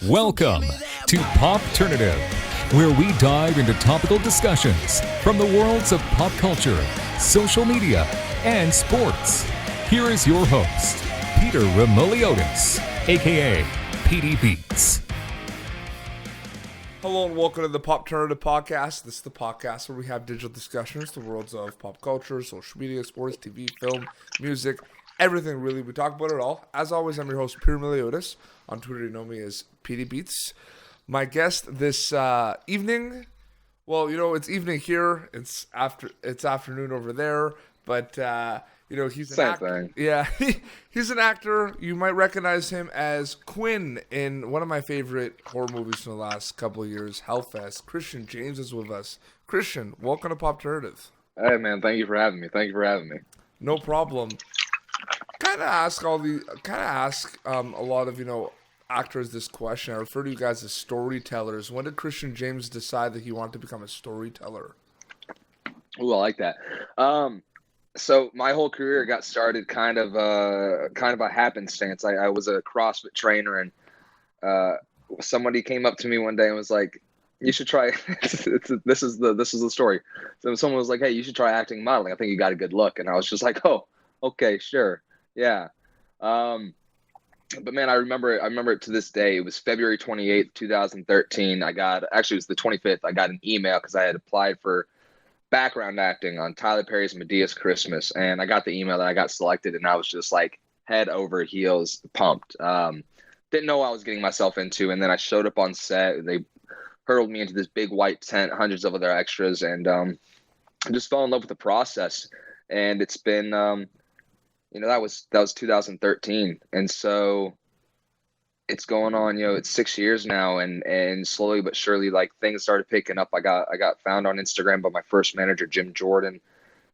Welcome to Popternative, where we dive into topical discussions from the worlds of pop culture, social media, and sports. Here is your host, Peter Remoliotis, aka PD Beats. Hello and welcome to the Popternative podcast. This is the podcast where we have digital discussions, the worlds of pop culture, social media, sports, TV, film, music, everything really. We talk about it all. As always, I'm your host, Peter Remoliotis. On Twitter, you know me as PD Beats. My guest this evening, well, it's evening here. It's afternoon over there, but he's an actor. Yeah, he's an actor. You might recognize him as Quinn in one of my favorite horror movies from the last couple of years, Hellfest. Christian James is with us. Christian, welcome to Popternative. Hey man, thank you for having me. No problem. Kind of ask a lot of actors this question. I refer to you guys as storytellers. When did Christian James decide that he wanted to become a storyteller? Ooh, I like that. So my whole career got started kind of a happenstance. I was a CrossFit trainer, and somebody came up to me one day and was like, "You should try." This is the story. So someone was like, "Hey, you should try acting and modeling. I think you got a good look." And I was just like, "Oh, okay, sure, yeah." But man, I remember it to this day. It was February 28th, 2013. It was the 25th. I got an email because I had applied for background acting on Tyler Perry's Medea's Christmas, and I got the email that I got selected, and I was just like head over heels pumped. Didn't know what I was getting myself into, and then I showed up on set. They hurled me into this big white tent, hundreds of other extras, and I just fell in love with the process. And it's been that was 2013, and so it's going on, it's 6 years now, and slowly but surely, like, things started picking up. I got found on Instagram by my first manager, Jim Jordan,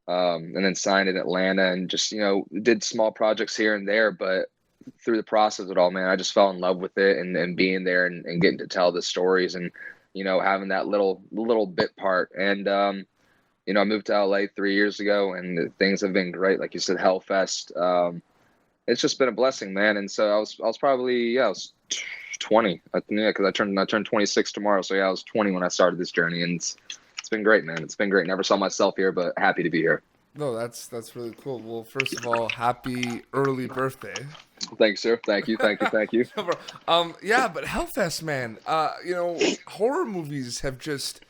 and then signed in Atlanta, and just did small projects here and there. But through the process of it all, man, I just fell in love with it, and being there and getting to tell the stories, and having that little bit part. And I moved to LA 3 years ago, and things have been great. Like you said, Hellfest. It's just been a blessing, man. And so I was probably 20. Because I turned 26 tomorrow. So I was 20 when I started this journey, and it's been great, man. It's been great. Never saw myself here, but happy to be here. No, that's really cool. Well, first of all, happy early birthday. Thanks, sir. Thank you. But Hellfest, man. Horror movies have just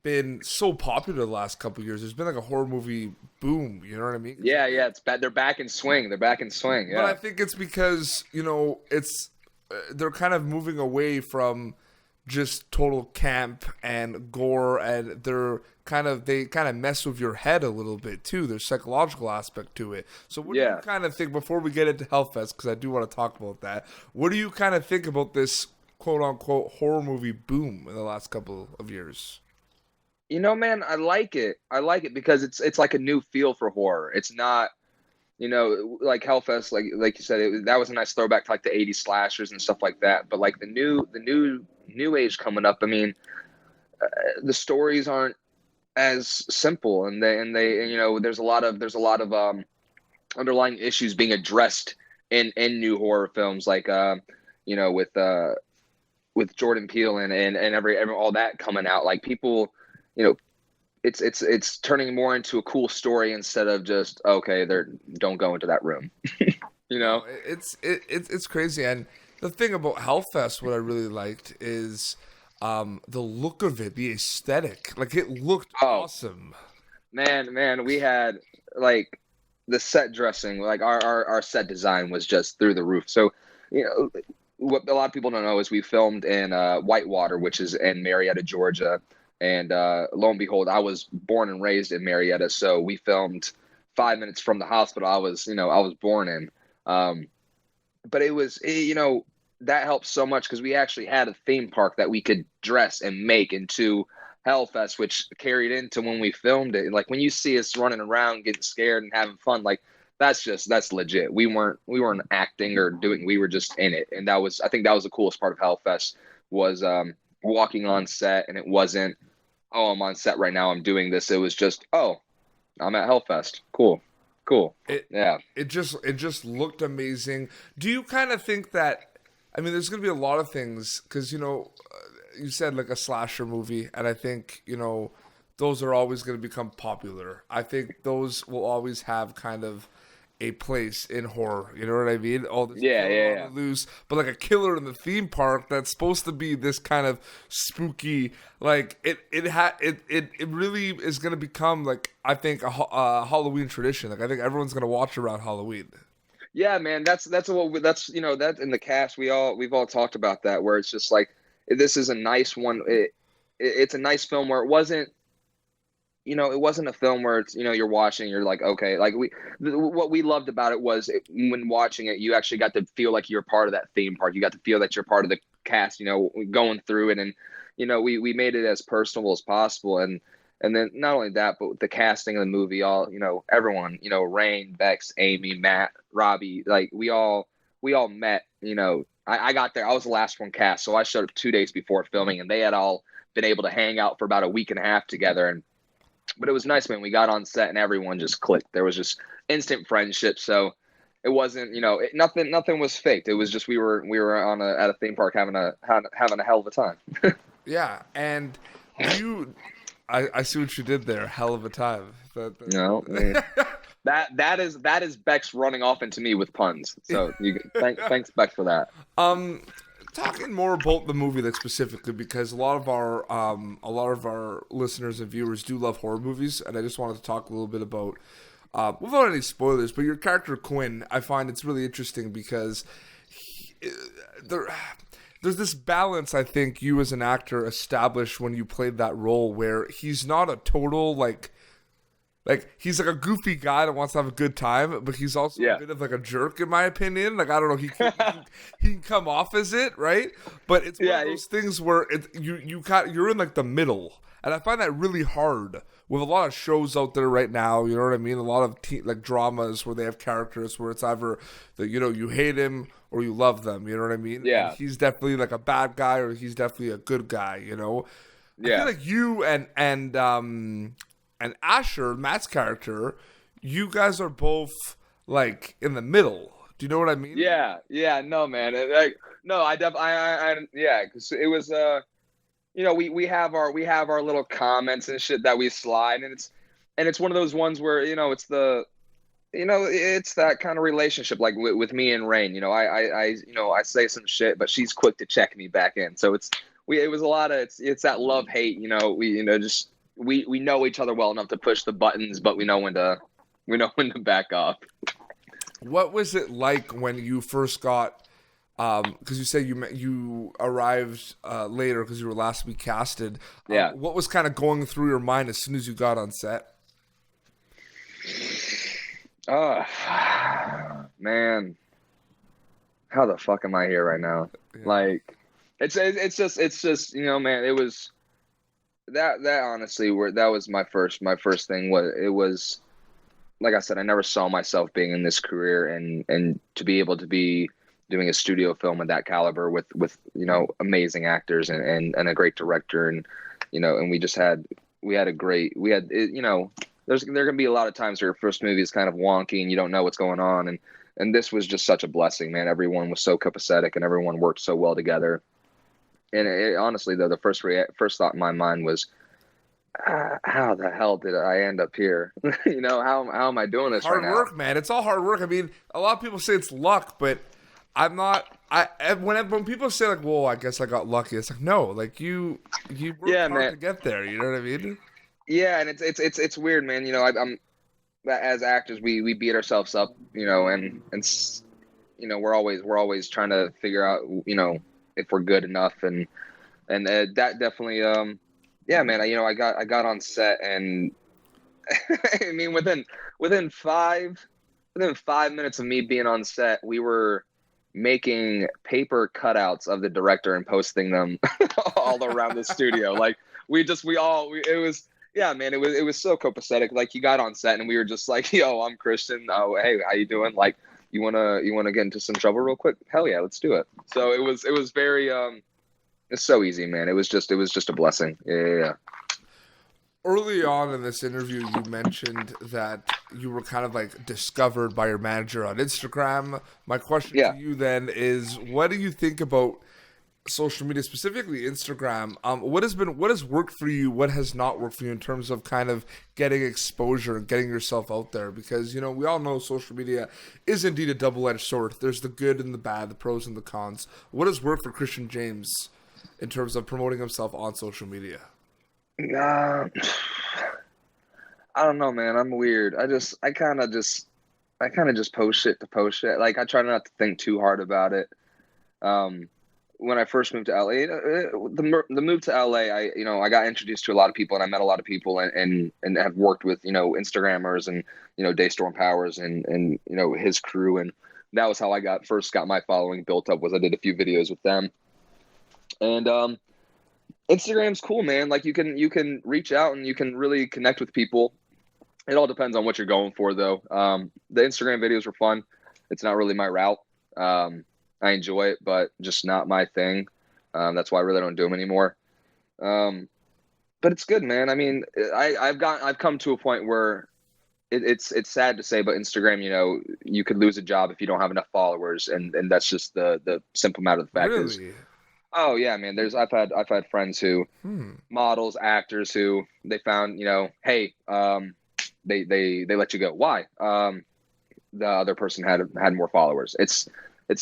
been so popular the last couple of years. There's been like a horror movie boom, you know what I mean? Yeah, it's bad. They're back in swing. Yeah. But I think it's because, they're kind of moving away from just total camp and gore, and they kind of mess with your head a little bit too. There's psychological aspect to it. So what do you kind of think, before we get into Hellfest, because I do want to talk about that, what do you kind of think about this quote unquote horror movie boom in the last couple of years? Man, I like it. Because it's like a new feel for horror. It's not, like Hellfest, like you said, that was a nice throwback to like the 80s slashers and stuff like that. But like the new age coming up, I mean, the stories aren't as simple, and there's a lot of underlying issues being addressed in new horror films, like with Jordan Peele and every all that coming out. Like, people, it's turning more into a cool story instead of just, okay, don't go into that room. It's crazy. And the thing about Hellfest, what I really liked is the look of it, the aesthetic. Like, it looked awesome. Man, we had like the set dressing, like our set design was just through the roof. So, what a lot of people don't know is we filmed in Whitewater, which is in Marietta, Georgia. And lo and behold, I was born and raised in Marietta, so we filmed 5 minutes from the hospital I was born in. But it was, that helped so much, because we actually had a theme park that we could dress and make into Hellfest, which carried into when we filmed it. Like, when you see us running around getting scared and having fun, like, that's legit. We weren't acting or doing, we were just in it. And I think that was the coolest part of Hellfest, was walking on set, and it wasn't, oh, I'm on set right now, I'm doing this. It was just, oh, I'm at Hellfest. Cool. It just looked amazing. Do you kind of think that I mean, there's going to be a lot of things because, you said like a slasher movie, and I think, those are always going to become popular. I think those will always have kind of a place in horror. You know what I mean? All this killer on the loose, but like a killer in the theme park that's supposed to be this kind of spooky. Like it really is going to become like, I think, a Halloween tradition. Like I think everyone's going to watch around Halloween. Yeah, man, that's that in the cast we've all talked about that, where it's just like this is a nice one. It's a nice film where it wasn't a film where it's, you're watching, you're like, okay, like what we loved about it was when watching it, you actually got to feel like you're part of that theme park. You got to feel that you're part of the cast, going through it, and we made it as personable as possible, and then not only that, but the casting of the movie, all everyone, Rain, Bex, Amy, Matt, Robbie, like we all met. I got there, I was the last one cast, so I showed up 2 days before filming, and they had all been able to hang out for about a week and a half together. But it was nice, man. We got on set and everyone just clicked. There was just instant friendship. So it wasn't, nothing was faked. It was just we were at a theme park having a hell of a time. Yeah, and I see what you did there. Hell of a time. No, that is Bex running off into me with puns. So thanks Bex for that. Talking more about the movie, like specifically, because a lot of our listeners and viewers do love horror movies, and I just wanted to talk a little bit about, without any spoilers, but your character Quinn. I find it's really interesting because there's this balance I think you as an actor established when you played that role, where he's not a total like he's like a goofy guy that wants to have a good time, but he's also a bit of like a jerk, in my opinion. Like, I don't know, he can come off as it, right? But it's one of those things where you're in like the middle, and I find that really hard with a lot of shows out there right now. You know what I mean? A lot of like dramas where they have characters where it's either that you hate him or you love them. You know what I mean? Yeah. And he's definitely like a bad guy or he's definitely a good guy. I feel like you and Asher, Matt's character, you guys are both like in the middle. Do you know what I mean? Yeah, no, man. Because it was we have our little comments and shit that we slide, and it's one of those ones where it's that kind of relationship, like with me and Rain. I say some shit, but she's quick to check me back in. So it was a lot of it's that love hate. We know each other well enough to push the buttons, but we know when to back off. What was it like when you first got? Because you said you arrived later because you were last to be casted. Yeah. What was kind of going through your mind as soon as you got on set? Man, how the fuck am I here right now? Yeah. Like, it's just man, it was. That honestly, that was my first thing. It was, like I said, I never saw myself being in this career, and to be able to be doing a studio film of that caliber with amazing actors and a great director, and there's gonna be a lot of times where your first movie is kind of wonky and you don't know what's going on, and this was just such a blessing, man. Everyone was so copacetic and everyone worked so well together. And honestly, though, the first thought in my mind was, how the hell did I end up here? How am I doing this right now? Hard work, man. It's all hard work. I mean, a lot of people say it's luck, but I'm not. When people say like, "Whoa, I guess I got lucky," it's like, no, like you worked hard to get there. You know what I mean? Yeah, and it's weird, man. I'm as actors, we beat ourselves up, and we're always trying to figure out, if we're good enough, and that definitely man, I got on set, and I mean within 5 minutes of me being on set, we were making paper cutouts of the director and posting them all around the studio. Like it was so copacetic. Like, you got on set and we were just like, yo, I'm Christian. Oh, hey, how you doing? Like, you wanna get into some trouble real quick? Hell yeah, let's do it. So it was very it's so easy, man. It was just a blessing. Yeah. Early on in this interview, you mentioned that you were kind of like discovered by your manager on Instagram. My question to Yeah. you then is, what do you think about social media, specifically Instagram? What has worked for you? What has not worked for you in terms of kind of getting exposure and getting yourself out there? Because we all know social media is indeed a double-edged sword. There's the good and the bad, the pros and the cons. What has worked for Christian James in terms of promoting himself on social media? Uh, I don't know, man. I'm weird. I kind of just post shit to post shit. Like I try not to think too hard about it. Um, when I first moved to LA, the move to LA, I got introduced to a lot of people and I met a lot of people and have worked with, Instagrammers and, Daystorm Powers and, his crew. And that was how I first got my following built up, was I did a few videos with them. And, Instagram's cool, man. Like you can reach out and you can really connect with people. It all depends on what you're going for, though. The Instagram videos were fun. It's not really my route. I enjoy it, but just not my thing. That's why I really don't do them anymore. But it's good, man. I mean, I've come to a point where it's sad to say, but Instagram, you could lose a job if you don't have enough followers, and that's just the simple matter of the fact is. Really? Oh yeah, man. I've had friends who models, actors who they found, hey, they let you go. Why? The other person had more followers. It's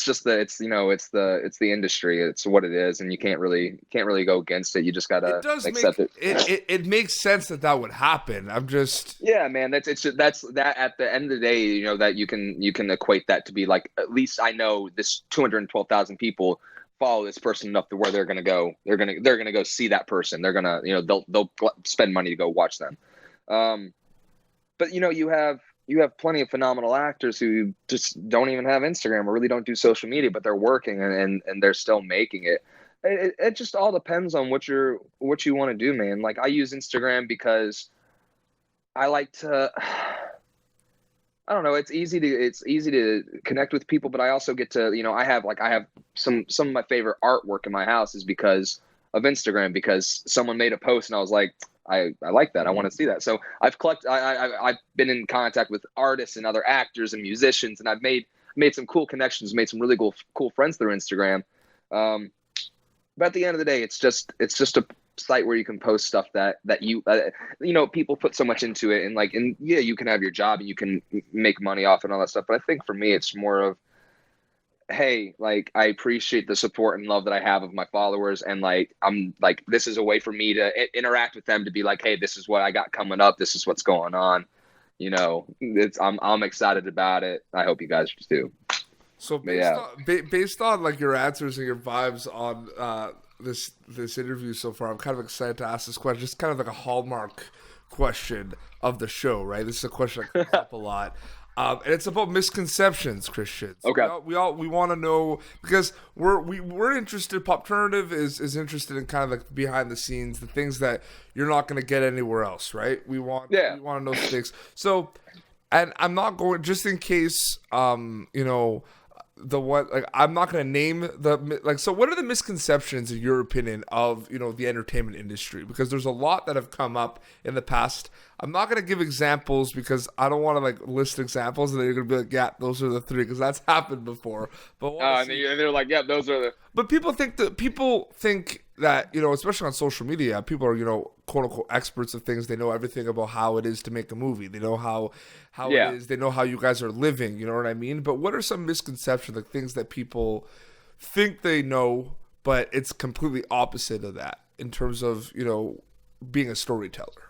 just it's the industry. It's what it is, and you can't really go against it. You just gotta accept it. It makes sense that would happen. I'm just Yeah, man. That's that at the end of the day, that you can equate that to be like, at least I know this 212,000 people follow this person enough to where they're gonna go. They're gonna go see that person. They're gonna they'll spend money to go watch them. But you have plenty of phenomenal actors who just don't even have Instagram or really don't do social media, but they're working and they're still making it. It just all depends on what you want to do, man. Like I use Instagram because I like to. I don't know. It's easy to connect with people, but I also get to, I have some of my favorite artwork in my house is because of Instagram, because someone made a post and I was like, I like that. I want to see that. So I've been in contact with artists and other actors and musicians, and I've made some cool connections, made some really cool friends through Instagram. But at the end of the day, it's just a site where you can post stuff that people put so much into it, and yeah, you can have your job and you can make money off it and all that stuff. But I think for me, it's more of, hey, like I appreciate the support and love that I have of my followers, and I'm like, this is a way for me to interact with them, to be like, hey, this is what I got coming up, this is what's going on. I'm excited about it. I hope you guys do. So based on like your answers and your vibes on this interview so far, I'm kind of excited to ask this question. It's kind of like a hallmark question of the show, right? This is a question that comes up a lot. And it's about misconceptions, Christian. So Okay. We want to know, because we're interested. Popternative is interested in kind of like behind the scenes, the things that you're not going to get anywhere else, right? We want to know things. So, and I'm not going, just in case, the one, like, I'm not going to name the, like, so what are the misconceptions in your opinion of the entertainment industry? Because there's a lot that have come up in the past. I'm not going to give examples because I don't want to like list examples and then you're going to be like, yeah, those are the three, because that's happened before. But and they're like, yeah, those are the. But people think that especially on social media, people are quote unquote experts of things. They know everything about how it is to make a movie. They know how it is. They know how you guys are living. You know what I mean? But what are some misconceptions, like things that people think they know, but it's completely opposite of that in terms of being a storyteller?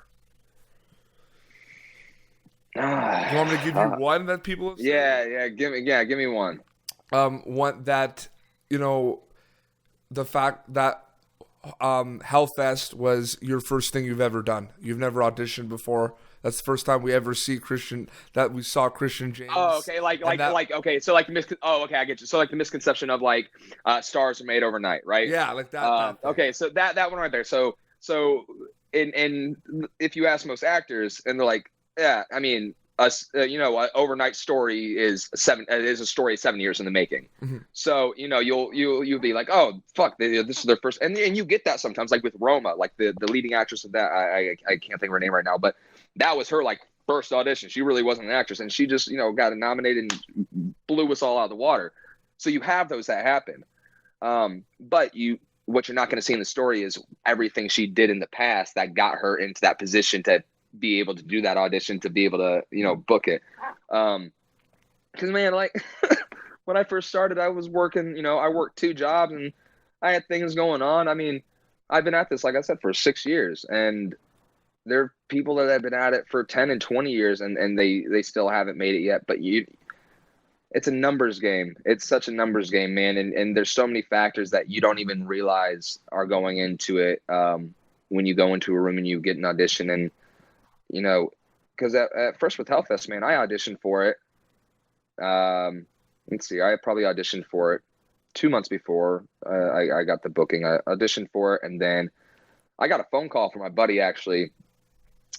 You want me to give you one that people have said? Give me one. One that the fact that Hellfest was your first thing you've ever done. You've never auditioned before. That's the first time we ever see Christian James. Oh, okay. Okay. So okay, I get you. So like the misconception of stars are made overnight, right? Yeah, like that. Okay. So that one right there. So in if you ask most actors and they're like, yeah, I mean, a overnight story is a story 7 years in the making. Mm-hmm. So you'll be like, oh fuck, this is their first, and you get that sometimes, like with Roma, like the leading actress of that. I can't think of her name right now, but that was her like first audition. She really wasn't an actress, and she just got nominated and blew us all out of the water. So you have those that happen, but what you're not going to see in the story is everything she did in the past that got her into that position to be able to do that audition, to be able to book it. Because man, like when I first started, I was working. I worked 2 jobs and I had things going on. I mean, I've been at this, like I said, for 6 years, and there are people that have been at it for 10 and 20 years, and they still haven't made it yet. But it's a numbers game. It's such a numbers game, man. And there's so many factors that you don't even realize are going into it when you go into a room and you get an audition. And, because at first with Hellfest, man, I auditioned for it. Let's see, I probably auditioned for it 2 months before I got the booking. I auditioned for it, and then I got a phone call from my buddy, actually,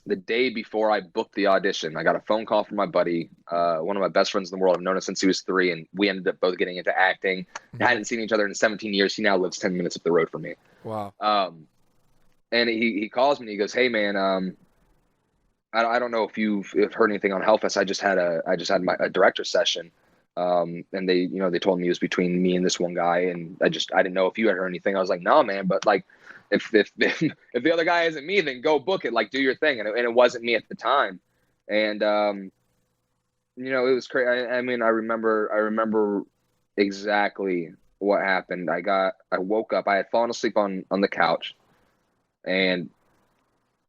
the day before I booked the audition. I got a phone call from my buddy, one of my best friends in the world. I've known him since he was 3, and we ended up both getting into acting. Mm-hmm. Hadn't seen each other in 17 years. He now lives 10 minutes up the road from me. Wow. And he calls me and he goes, "Hey man, I don't know if you've heard anything on Hellfest. I just had a director session, and they told me it was between me and this one guy, and I didn't know if you had heard anything." I was like, "No, man, but like, if the other guy isn't me, then go book it. Like, do your thing." And it wasn't me at the time, and it was crazy. I mean, I remember exactly what happened. I woke up. I had fallen asleep on the couch, and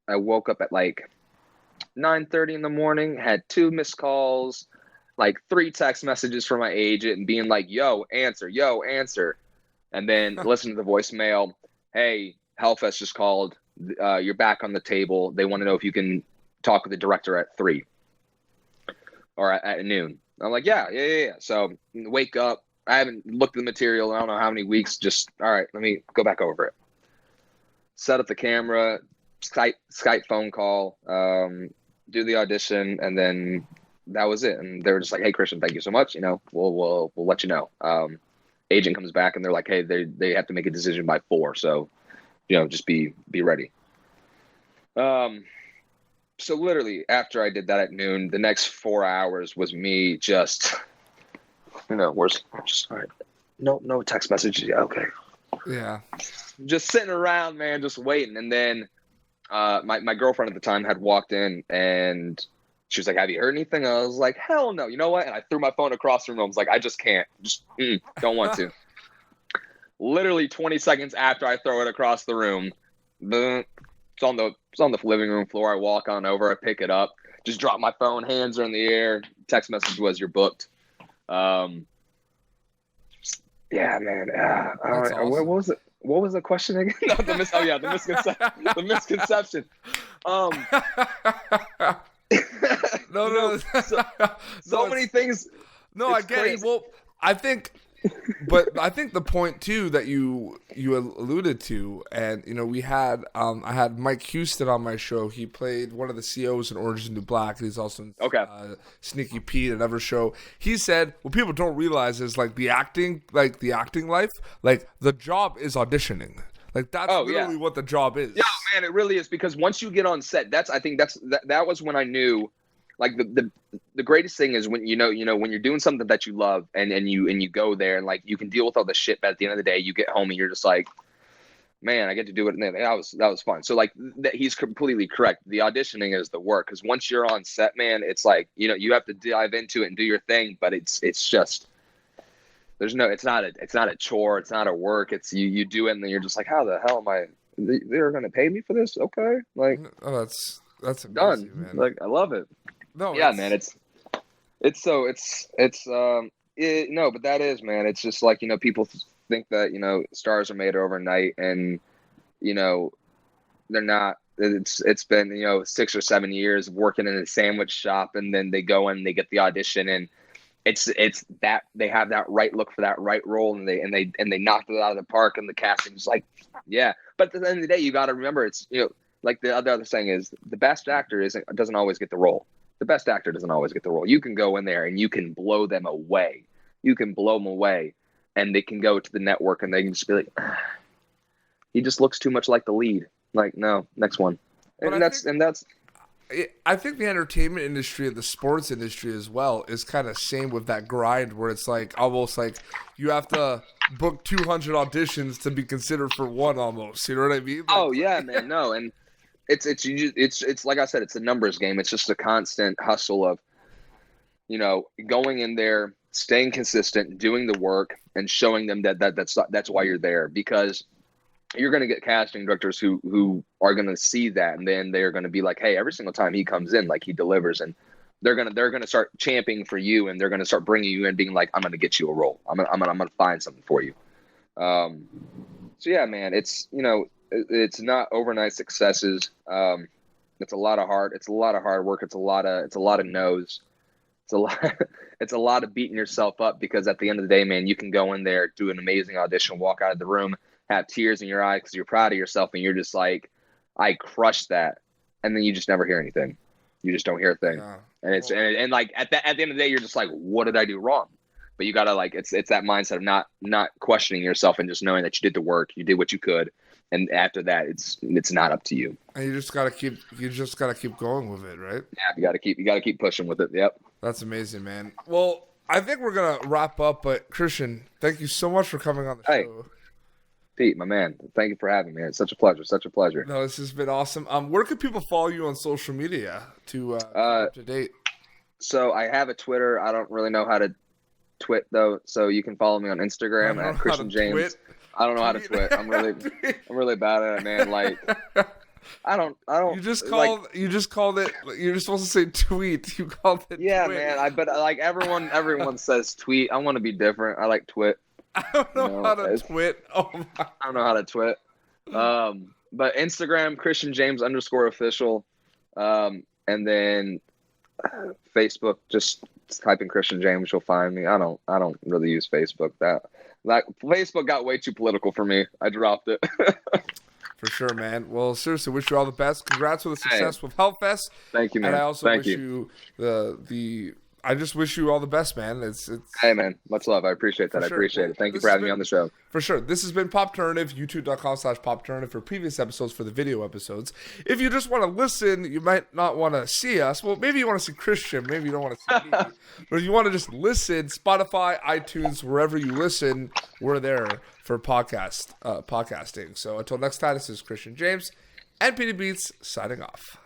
I woke up at like 9:30 in the morning. Had 2 missed calls, like 3 text messages from my agent, and being like, yo, answer. And then listen to the voicemail. "Hey, Hellfest just called. You're back on the table. They want to know if you can talk with the director at 3 or at noon." I'm like, yeah. So wake up. I haven't looked at the material in I don't know how many weeks. Just, all right, let me go back over it. Set up the camera, Skype phone call, do the audition, and then that was it. And they were just like, "Hey, Christian, thank you so much. We'll let you know." Agent comes back and they're like, "Hey, they have to make a decision by 4, so just be ready." So literally after I did that at noon, the next 4 hours was me just, where's just all right, no text messages. Yeah, okay. Yeah. Just sitting around, man, just waiting. And then my girlfriend at the time had walked in and she was like, "Have you heard anything?" I was like, "Hell no." You know what? And I threw my phone across the room. I was like, "I just can't. Just don't want to." Literally 20 seconds after I throw it across the room, it's on the living room floor. I walk on over, I pick it up, just drop my phone, hands are in the air. Text message was, "You're booked." Yeah, man. Awesome. What was it? What was the question again? No, the misconception. No. So many things. No, I get crazy. it. Well, I think the point too that you alluded to, and we had I had Mike Houston on my show. He played one of the COs in Orange is the New Black. He's also in Sneaky Pete, another show. He said what people don't realize is like the acting life, like the job is auditioning. Like that's literally what the job is. Yeah, man, it really is, because once you get on set, that was when I knew. Like the greatest thing is when when you're doing something that you love and you go there and like you can deal with all the shit, but at the end of the day you get home and you're just like, man, I get to do it, and that was fun. So like he's completely correct. The auditioning is the work, because once you're on set, man, it's like you have to dive into it and do your thing, but it's just it's not a chore, it's not a work. It's you do it and then you're just like, how the hell am I? They're gonna pay me for this? Okay, like that's amazing, done, man. Like I love it. No, yeah, man, but that is, man, it's just like, people think that, stars are made overnight, and, they're not. It's been, 6 or 7 years working in a sandwich shop, and then they go in, they get the audition, and it's that they have that right look for that right role, and they knocked it out of the park, and the casting's like, yeah. But at the end of the day, you got to remember, it's, like the other saying is, the best actor doesn't always get the role. The best actor doesn't always get the role. You can go in there and you can blow them away. You can blow them away, and they can go to the network and they can just be like, he just looks too much like the lead. Like, no, next one. But And that's I think the entertainment industry and the sports industry as well is kind of same with that grind where it's like almost like you have to book 200 auditions to be considered for one almost. You know what I mean? Like, oh yeah, man, no, and it's like I said, it's a numbers game. It's just a constant hustle of, going in there, staying consistent, doing the work, and showing them that's why you're there, because you're going to get casting directors who are going to see that, and then they're going to be like, hey, every single time he comes in, like, he delivers, and they're going to start championing for you, and they're going to start bringing you in, being like, I'm going to get you a role. I'm going to find something for you. So yeah, man, it's not overnight successes. It's a lot of hard work. It's a lot of no's. It's a lot of beating yourself up, because at the end of the day, man, you can go in there, do an amazing audition, walk out of the room, have tears in your eyes because you're proud of yourself, and you're just like, I crushed that, and then you just never hear anything. You just don't hear a thing. Yeah. And like at the end of the day, you're just like, what did I do wrong? But you gotta, like, it's that mindset of not questioning yourself and just knowing that you did the work, you did what you could, and after that, it's not up to you. And you just gotta keep going with it, right? Yeah, you gotta keep pushing with it. Yep. That's amazing, man. Well, I think we're gonna wrap up, but Christian, thank you so much for coming on the show. Pete, my man, thank you for having me. It's such a pleasure. No, this has been awesome. Where can people follow you on social media to keep up to date? So I have a Twitter. I don't really know how to twit though, so you can follow me on Instagram at Christian James. Twit. I don't know how to twit. I'm really bad at it, man. Like, I don't. You just called it. You're just supposed to say tweet. You called it. Yeah, twit. man. But like everyone says tweet. I want to be different. I like twit. I don't know how to twit. Oh my. I don't know how to twit. But Instagram, Christian James _official, and then Facebook, just type in Christian James, you'll find me. I don't really use Facebook. That Facebook got way too political for me. I dropped it. For sure, man. Well, seriously, wish you all the best. Congrats with the success with Hellfest. Thank you, man. And I also wish you I just wish you all the best, man. It's Hey, man. Much love. I appreciate that. Sure. I appreciate it. Thank you for having me on the show. For sure. This has been Popternative, youtube.com/Popternative for previous episodes, for the video episodes. If you just want to listen, you might not want to see us. Well, maybe you want to see Christian. Maybe you don't want to see me. But if you want to just listen, Spotify, iTunes, wherever you listen, we're there for podcasting. So until next time, this is Christian James and Petey Beats signing off.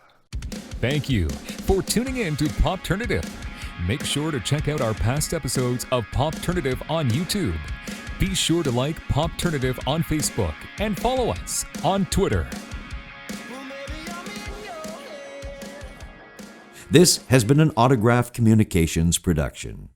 Thank you for tuning in to Popternative. Make sure to check out our past episodes of Popternative on YouTube. Be sure to like Popternative on Facebook and follow us on Twitter. This has been an Autograph Communications production.